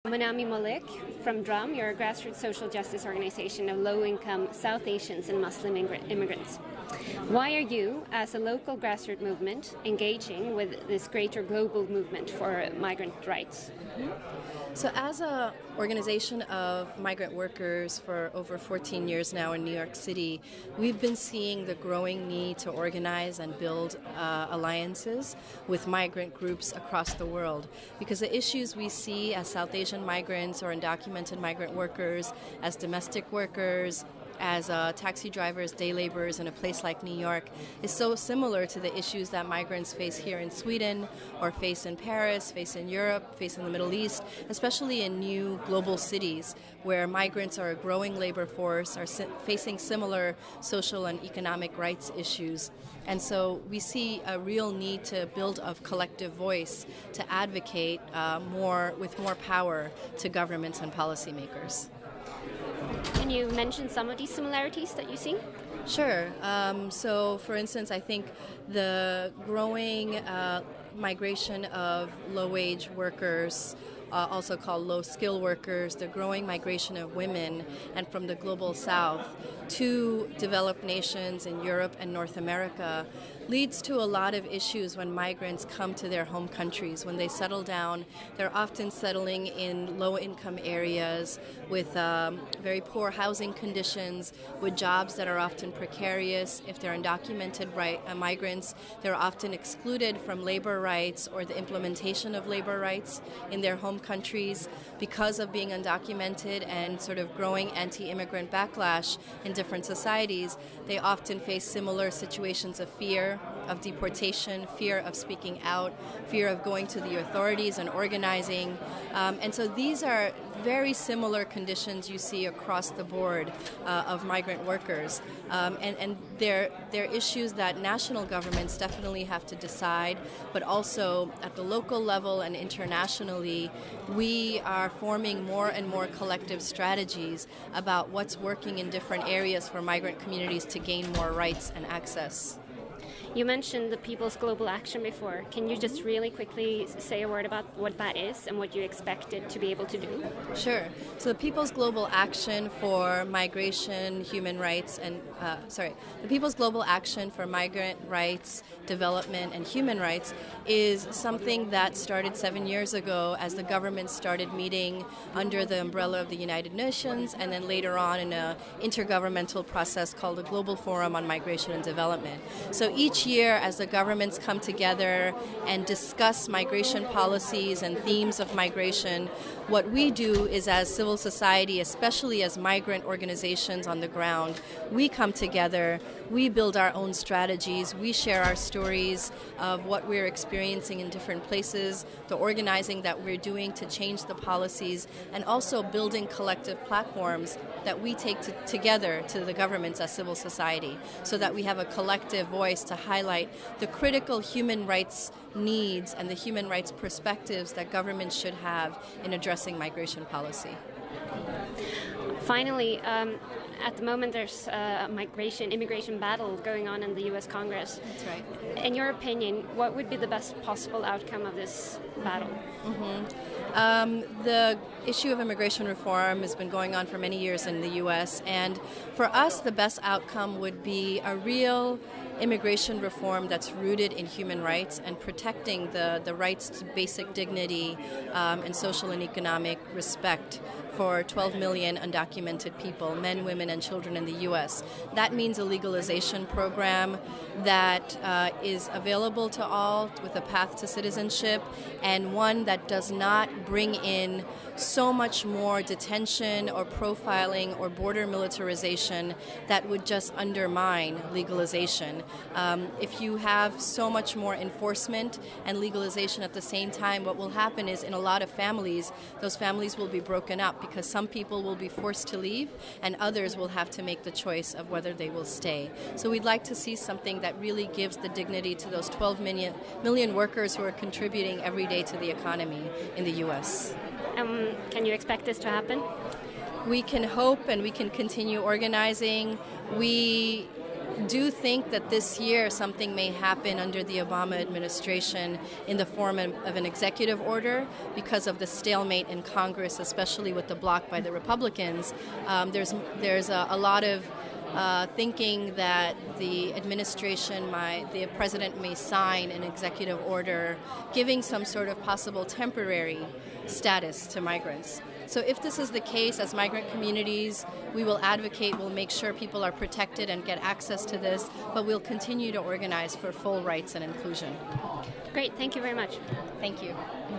Monami Maulik from DRUM, you're a grassroots social justice organization of low-income South Asians and Muslim immigrants. Why are you, as a local grassroots movement, engaging with this greater global movement for migrant rights? So as an organization of migrant workers for over 14 years now in New York City, we've been seeing the growing need to organize and build alliances with migrant groups across the world. Because the issues we see as South Asian migrants or undocumented migrant workers, as domestic workers, as taxi drivers, day laborers in a place like New York is so similar to the issues that migrants face here in Sweden or face in Paris, face in Europe, face in the Middle East, especially in new global cities where migrants are a growing labor force, are facing similar social and economic rights issues. And so we see a real need to build a collective voice to advocate with more power to governments and policymakers. Can you mention some of these similarities that you see? Sure. So, for instance, I think the growing migration of low-wage workers, also called low-skill workers, the growing migration of women and from the global south to developed nations in Europe and North America leads to a lot of issues when migrants come to their home countries. When they settle down, they're often settling in low-income areas with very poor housing conditions, with jobs that are often precarious. If they're undocumented migrants, they're often excluded from labor rights or the implementation of labor rights in their home countries because of being undocumented and sort of growing anti-immigrant backlash in different societies. They often face similar situations of fear of deportation, fear of speaking out, fear of going to the authorities and organizing. And so these are very similar conditions you see across the board of migrant workers. And they're issues that national governments definitely have to decide, but also at the local level and internationally, we are forming more and more collective strategies about what's working in different areas for migrant communities to gain more rights and access. You mentioned the People's Global Action before. Can you just really quickly say a word about what that is and what you expect it to be able to do? Sure. So the People's Global Action for Migration, Human Rights, the People's Global Action for Migrant Rights, Development, and Human Rights is something that started 7 years ago as the government started meeting under the umbrella of the United Nations and then later on in an intergovernmental process called the Global Forum on Migration and Development. So each year, as the governments come together and discuss migration policies and themes of migration, what we do is as civil society, especially as migrant organizations on the ground, we come together, we build our own strategies, we share our stories of what we're experiencing in different places, the organizing that we're doing to change the policies, and also building collective platforms that we take together to the governments as civil society so that we have a collective voice to highlight the critical human rights needs and the human rights perspectives that governments should have in addressing migration policy. Finally, at the moment there's a immigration battle going on in the U.S. Congress. That's right. In your opinion, what would be the best possible outcome of this battle? The issue of immigration reform has been going on for many years in the U.S., and for us the best outcome would be a real immigration reform that's rooted in human rights and protecting the rights to basic dignity and social and economic respect for 12 million undocumented people, men, women, and children in the U.S. That means a legalization program that is available to all with a path to citizenship, and one that does not bring in so much more detention or profiling or border militarization that would just undermine legalization. If you have so much more enforcement and legalization at the same time, what will happen is in a lot of families, those families will be broken up because some people will be forced to leave and others will have to make the choice of whether they will stay. So we'd like to see something that really gives the dignity to those 12 million workers who are contributing every day to the economy in the U.S. Can you expect this to happen? We can hope and we can continue organizing. We do think that this year something may happen under the Obama administration in the form of an executive order because of the stalemate in Congress, especially with the bloc by the Republicans. There's a lot of thinking that the administration, the president may sign an executive order giving some sort of possible temporary status to migrants. So if this is the case, as migrant communities, we will advocate, we'll make sure people are protected and get access to this, but we'll continue to organize for full rights and inclusion. Great, thank you very much. Thank you.